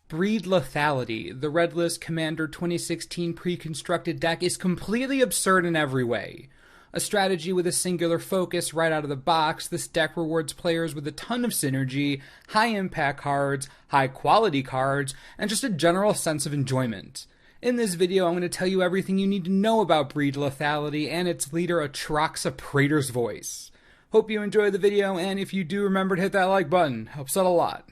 Breed Lethality, the Red List Commander 2016 pre-constructed deck, is completely absurd in every way. A strategy with a singular focus right out of the box, this deck rewards players with a ton of synergy, high impact cards, high quality cards, and just a general sense of enjoyment. In this video, I'm going to tell you everything you need to know about Breed Lethality and its leader Atraxa Praetor's Voice. Hope you enjoy the video, and if you do, remember to hit that like button. Helps out a lot.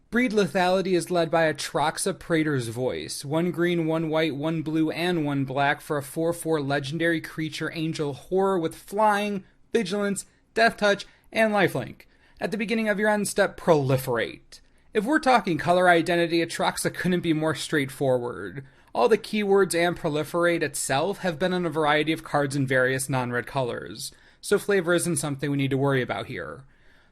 Breed Lethality is led by Atraxa Praetor's Voice, 1 green, 1 white, 1 blue, and 1 black for a 4/4 legendary creature angel horror with flying, vigilance, death touch, and lifelink. At the beginning of your end step, proliferate. If we're talking color identity, Atraxa couldn't be more straightforward. All the keywords and proliferate itself have been on a variety of cards in various non-red colors, so flavor isn't something we need to worry about here.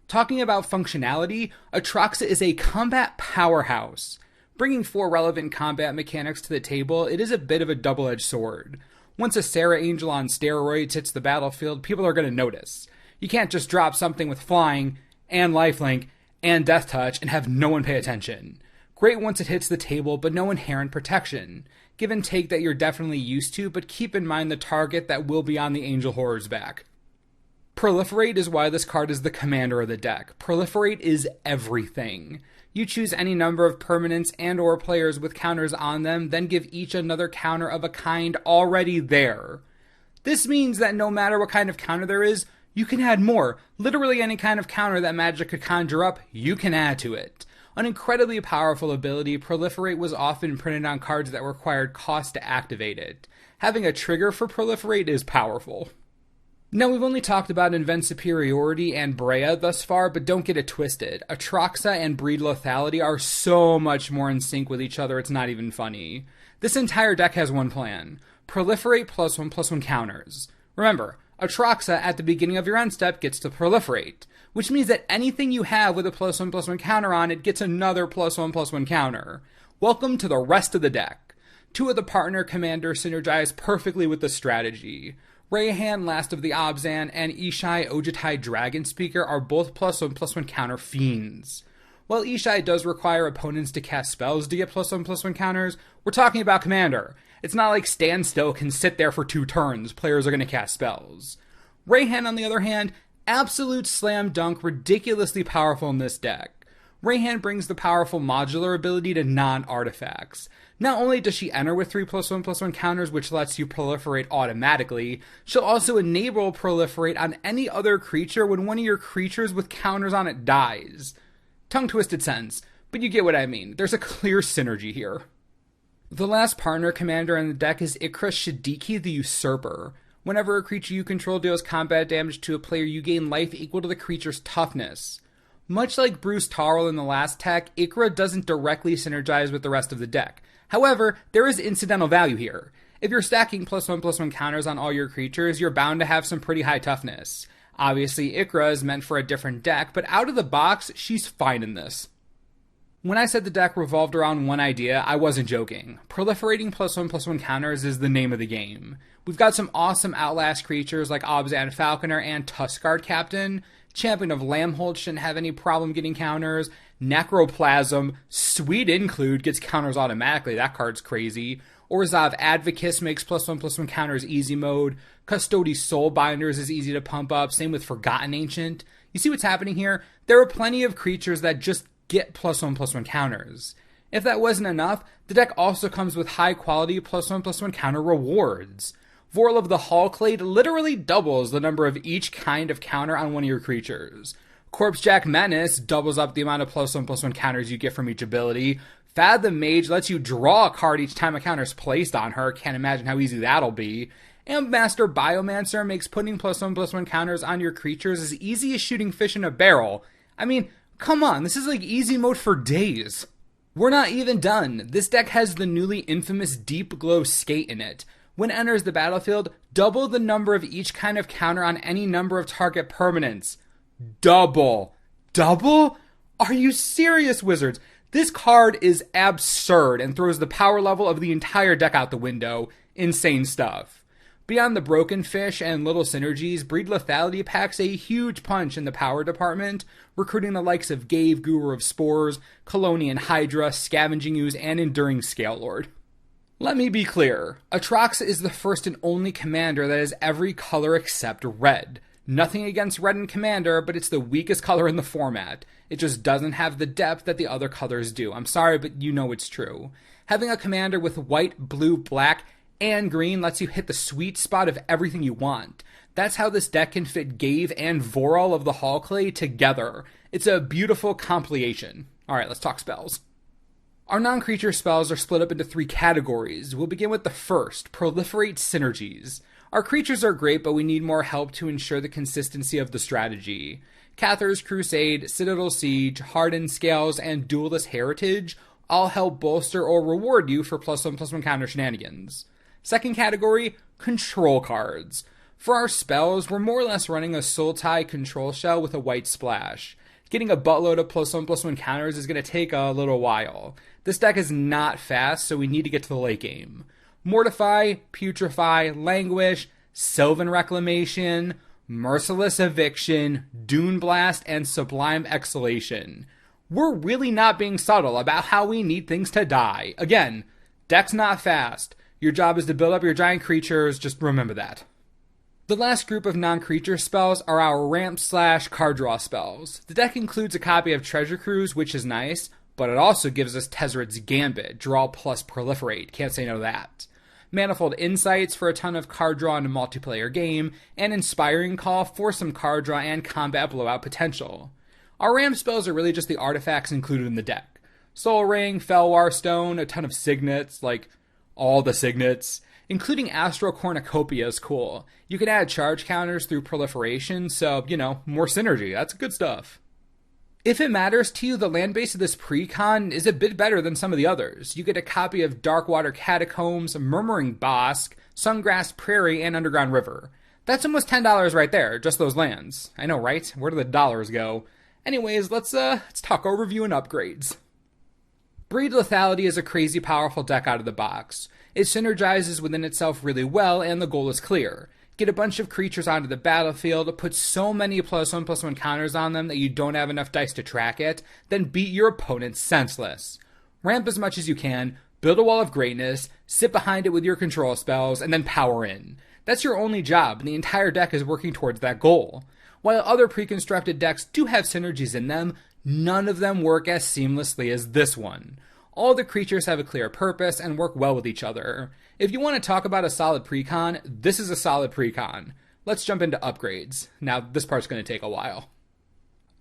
Talking about functionality, Atraxa is a combat powerhouse. Bringing 4 relevant combat mechanics to the table, it is a bit of a double-edged sword. Once a Sarah Angel on steroids hits the battlefield, people are going to notice. You can't just drop something with flying, and lifelink, and death touch, and have no one pay attention. Great once it hits the table, but no inherent protection. Give and take that you're definitely used to, but keep in mind the target that will be on the Angel Horror's back. Proliferate is why this card is the commander of the deck. Proliferate is everything. You choose any number of permanents and or players with counters on them, then give each another counter of a kind already there. This means that no matter what kind of counter there is, you can add more. Literally any kind of counter that Magic could conjure up, you can add to it. An incredibly powerful ability, Proliferate was often printed on cards that required cost to activate it. Having a trigger for Proliferate is powerful. Now, we've only talked about Invent Superiority and Brea thus far, but don't get it twisted. Atraxa and Breed Lethality are so much more in sync with each other, it's not even funny. This entire deck has one plan. Proliferate +1/+1 counters. Remember, Atraxa at the beginning of your end step gets to proliferate, which means that anything you have with a +1/+1 counter on it gets another +1/+1 counter. Welcome to the rest of the deck. 2 of the partner commanders synergize perfectly with the strategy. Rayhan, Last of the Obzan, and Ishai Ojutai Dragon Speaker are both +1/+1 counter fiends. While Ishai does require opponents to cast spells to get +1/+1 counters, we're talking about commander. It's not like Stand Still can sit there for 2 turns, players are going to cast spells. Rayhan, on the other hand, absolute slam dunk, ridiculously powerful in this deck. Rayhan brings the powerful modular ability to non-artifacts. Not only does she enter with 3 +1/+1 counters, which lets you proliferate automatically, she'll also enable proliferate on any other creature when one of your creatures with counters on it dies. Tongue-twisted sentence, but you get what I mean. There's a clear synergy here. The last partner commander in the deck is Ikra Shadiki the Usurper. Whenever a creature you control deals combat damage to a player, you gain life equal to the creature's toughness. Much like Bruce Tarl in the last tech, Ikra doesn't directly synergize with the rest of the deck. However, there is incidental value here. If you're stacking +1/+1 counters on all your creatures, you're bound to have some pretty high toughness. Obviously, Ikra is meant for a different deck, but out of the box, she's fine in this. When I said the deck revolved around one idea, I wasn't joking. Proliferating +1/+1 counters is the name of the game. We've got some awesome Outlast creatures like Obzan Falconer and Tuskguard Captain. Champion of Lambhold shouldn't have any problem getting counters. Necroplasm, sweet include, gets counters automatically. That card's crazy. Orzhov Advocus makes +1/+1 counters easy mode. Custody Soulbinders is easy to pump up. Same with Forgotten Ancient. You see what's happening here? There are plenty of creatures that just get +1/+1 counters. If that wasn't enough, the deck also comes with high quality +1/+1 counter rewards. Vorl of the Hallclade literally doubles the number of each kind of counter on one of your creatures. Corpsejack Menace doubles up the amount of +1/+1 counters you get from each ability. Fathom Mage lets you draw a card each time a counter is placed on her. Can't imagine how easy that'll be. And Master Biomancer makes putting +1/+1 counters on your creatures as easy as shooting fish in a barrel. I mean, come on, this is like easy mode for days. We're not even done. This deck has the newly infamous Deep Glow Skate in it. When it enters the battlefield, double the number of each kind of counter on any number of target permanents. Double. Double? Are you serious, Wizards? This card is absurd and throws the power level of the entire deck out the window. Insane stuff. Beyond the broken fish and little synergies, Breed Lethality packs a huge punch in the power department, recruiting the likes of Gave, Guru of Spores, Colonian Hydra, Scavenging Ooze, and Enduring Scalelord. Let me be clear, Atraxa is the first and only commander that has every color except red. Nothing against red in Commander, but it's the weakest color in the format. It just doesn't have the depth that the other colors do. I'm sorry, but you know it's true. Having a commander with white, blue, black, and green lets you hit the sweet spot of everything you want. That's how this deck can fit Gave and Voral of the Hallclay together. It's a beautiful compilation. Alright, let's talk spells. Our non-creature spells are split up into 3 categories. We'll begin with the first, Proliferate Synergies. Our creatures are great, but we need more help to ensure the consistency of the strategy. Cathar's Crusade, Citadel Siege, Hardened Scales, and Duelist Heritage all help bolster or reward you for +1/+1 counter shenanigans. Second category, Control Cards. For our spells, we're more or less running a Sultai control shell with a white splash. Getting a buttload of +1/+1 counters is going to take a little while. This deck is not fast, so we need to get to the late game. Mortify, Putrefy, Languish, Sylvan Reclamation, Merciless Eviction, Dune Blast, and Sublime Exhalation. We're really not being subtle about how we need things to die. Again, deck's not fast. Your job is to build up your giant creatures, just remember that. The last group of non-creature spells are our ramp/card draw spells. The deck includes a copy of Treasure Cruise, which is nice, but it also gives us Tezzeret's Gambit, draw plus proliferate, can't say no to that. Manifold Insights for a ton of card draw in a multiplayer game, and Inspiring Call for some card draw and combat blowout potential. Our ramp spells are really just the artifacts included in the deck. Soul Ring, Felwar Stone, a ton of signets, like all the signets, including Astral Cornucopia is cool. You can add charge counters through proliferation, so, more synergy, that's good stuff. If it matters to you, the land base of this pre-con is a bit better than some of the others. You get a copy of Darkwater Catacombs, Murmuring Bosque, Sungrass Prairie, and Underground River. That's almost $10 right there, just those lands. I know, right? Where do the dollars go? Anyways, let's talk overview and upgrades. Breed Lethality is a crazy powerful deck out of the box. It synergizes within itself really well, and the goal is clear. Get a bunch of creatures onto the battlefield, put so many +1/+1 counters on them that you don't have enough dice to track it, then beat your opponent senseless. Ramp as much as you can, build a wall of greatness, sit behind it with your control spells, and then power in. That's your only job, and the entire deck is working towards that goal. While other pre-constructed decks do have synergies in them, none of them work as seamlessly as this one. All the creatures have a clear purpose and work well with each other. If you want to talk about a solid precon, this is a solid precon. Let's jump into upgrades. Now, this part's going to take a while.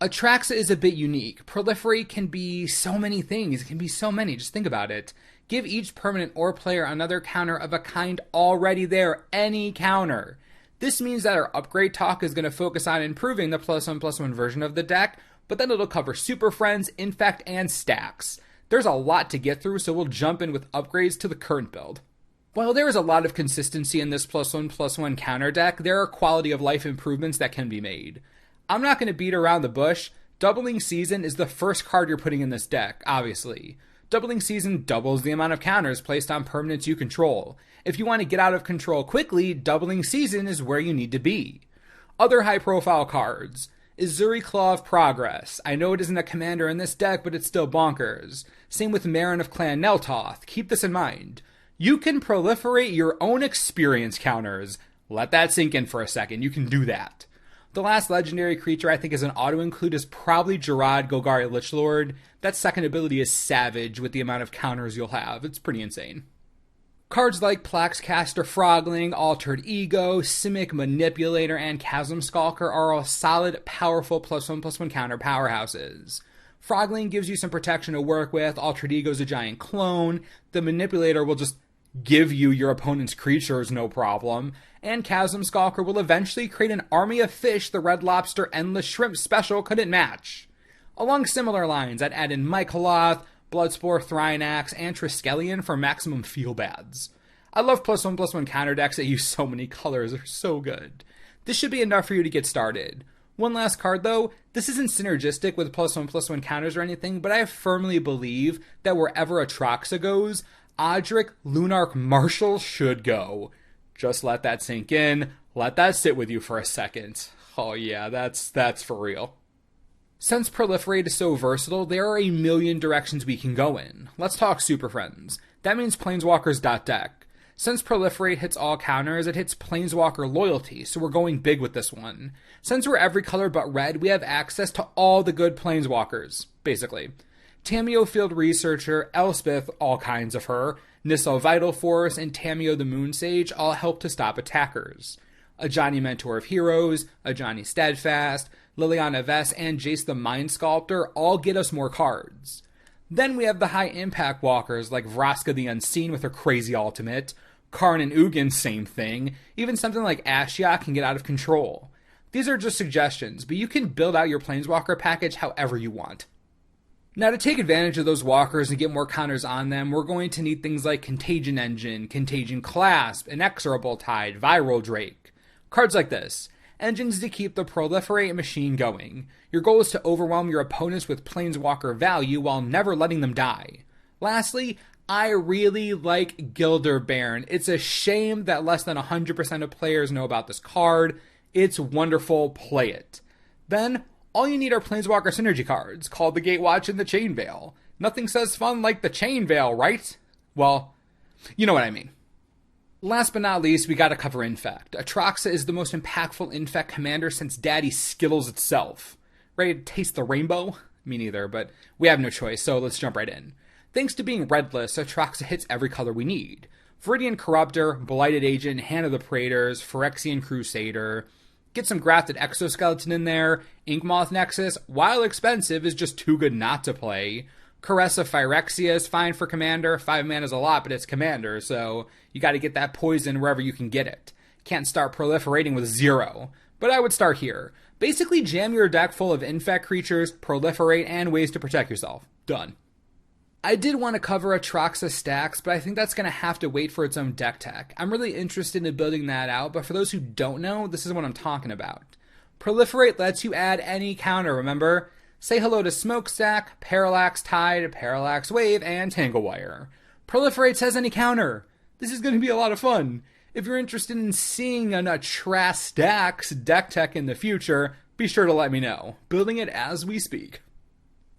Atraxa is a bit unique. Proliferate can be so many things. It can be so many. Just think about it. Give each permanent or player another counter of a kind already there. Any counter. This means that our upgrade talk is going to focus on improving the +1/+1 version of the deck, but then it'll cover Super Friends, Infect, and Stacks. There's a lot to get through, so we'll jump in with upgrades to the current build. While there is a lot of consistency in this +1/+1 counter deck, there are quality of life improvements that can be made. I'm not going to beat around the bush. Doubling Season is the first card you're putting in this deck, obviously. Doubling Season doubles the amount of counters placed on permanents you control. If you want to get out of control quickly, Doubling Season is where you need to be. Other high-profile cards. Izuri Claw of Progress. I know it isn't a commander in this deck, but it's still bonkers. Same with Marin of Clan Neltoth. Keep this in mind. You can proliferate your own experience counters. Let that sink in for a second. You can do that. The last legendary creature I think is an auto-include is probably Gerard Golgari Lichlord. That second ability is savage with the amount of counters you'll have. It's pretty insane. Cards like Plaxcaster Frogling, Altered Ego, Simic Manipulator, and Chasm Skulker are all solid, powerful +1/+1 counter powerhouses. Frogling gives you some protection to work with, Altered Ego is a giant clone, the Manipulator will just give you your opponent's creatures no problem, and Chasm Skulker will eventually create an army of fish the Red Lobster Endless Shrimp special couldn't match. Along similar lines, I'd add in Mycoloth, Bloodspore, Thrynax, and Triskelion for maximum feel-bads. I love +1/+1 counter decks that use so many colors, they're so good. This should be enough for you to get started. One last card though, this isn't synergistic with +1/+1 counters or anything, but I firmly believe that wherever Atraxa goes, Odric Lunarch Marshal should go. Just let that sink in. Let that sit with you for a second. Oh yeah, that's for real. Since Proliferate is so versatile, there are a million directions we can go in. Let's talk Super Friends. That means Planeswalkers.deck. Since Proliferate hits all counters, it hits Planeswalker loyalty, so we're going big with this one. Since we're every color but red, we have access to all the good Planeswalkers, basically. Tamiyo Field Researcher, Elspeth, all kinds of her, Nissa Vital Force, and Tamiyo the Moonsage all help to stop attackers. Ajani Mentor of Heroes, Ajani Steadfast, Liliana Vess, and Jace the Mind Sculptor all get us more cards. Then we have the high impact walkers like Vraska the Unseen with her crazy ultimate, Karn and Ugin, same thing, even something like Ashiok can get out of control. These are just suggestions, but you can build out your Planeswalker package however you want. Now to take advantage of those walkers and get more counters on them, we're going to need things like Contagion Engine, Contagion Clasp, Inexorable Tide, Viral Drake. Cards like this. Engines to keep the Proliferate machine going. Your goal is to overwhelm your opponents with Planeswalker value while never letting them die. Lastly, I really like Gilder Baron. It's a shame that less than 100% of players know about this card. It's wonderful, play it. Then, all you need are Planeswalker synergy cards, called the Gatewatch and the Chain Veil. Nothing says fun like the Chain Veil, right? Well, you know what I mean. Last but not least, we gotta cover Infect. Atraxa is the most impactful Infect commander since Daddy Skittles itself. Ready to taste the rainbow? Me neither, but we have no choice, so let's jump right in. Thanks to being redless, Atraxa hits every color we need. Viridian Corruptor, Blighted Agent, Hand of the Praetors, Phyrexian Crusader. Get some grafted Exoskeleton in there. Inkmoth Nexus, while expensive, is just too good not to play. Caressa Phyrexia is fine for commander. 5 mana is a lot, but it's commander, so you gotta get that poison wherever you can get it. Can't start proliferating with 0. But I would start here. Basically jam your deck full of infect creatures, proliferate, and ways to protect yourself. Done. I did want to cover Atraxa stacks, but I think that's going to have to wait for its own deck tech. I'm really interested in building that out, but for those who don't know, this is what I'm talking about. Proliferate lets you add any counter, remember? Say hello to Smokestack, Parallax Tide, Parallax Wave, and Tanglewire. Proliferate says any counter. This is going to be a lot of fun. If you're interested in seeing an Atraxa stacks deck tech in the future, be sure to let me know. Building it as we speak.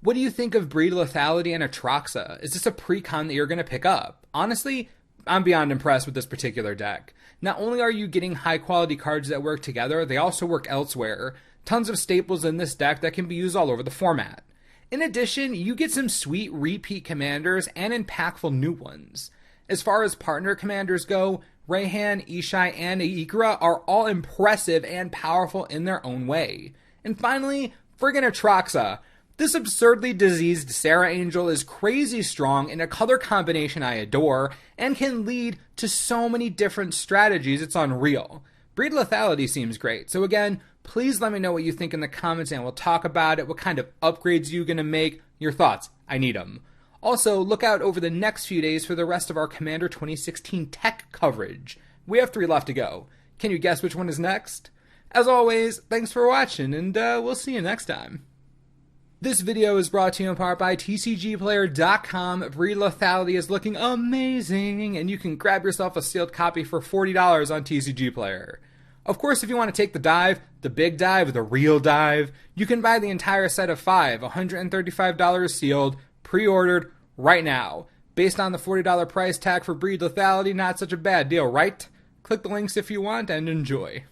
What do you think of Breed Lethality and Atraxa? Is this a pre-con that you're going to pick up? Honestly, I'm beyond impressed with this particular deck. Not only are you getting high-quality cards that work together, they also work elsewhere. Tons of staples in this deck that can be used all over the format. In addition, you get some sweet repeat commanders and impactful new ones. As far as partner commanders go, Rayhan, Ishai, and Ikra are all impressive and powerful in their own way. And finally, friggin' Atraxa. This absurdly diseased Sarah Angel is crazy strong in a color combination I adore, and can lead to so many different strategies it's unreal. Breed Lethality seems great, so again, please let me know what you think in the comments and we'll talk about it, what kind of upgrades you're going to make, your thoughts, I need them. Also, look out over the next few days for the rest of our Commander 2016 tech coverage. We have 3 left to go. Can you guess which one is next? As always, thanks for watching, and we'll see you next time. This video is brought to you in part by TCGplayer.com. Breed Lethality is looking amazing, and you can grab yourself a sealed copy for $40 on TCG Player. Of course, if you want to take the dive, the big dive, the real dive, you can buy the entire set of 5, $135 sealed, pre-ordered, right now. Based on the $40 price tag for Breed Lethality, not such a bad deal, right? Click the links if you want, and enjoy.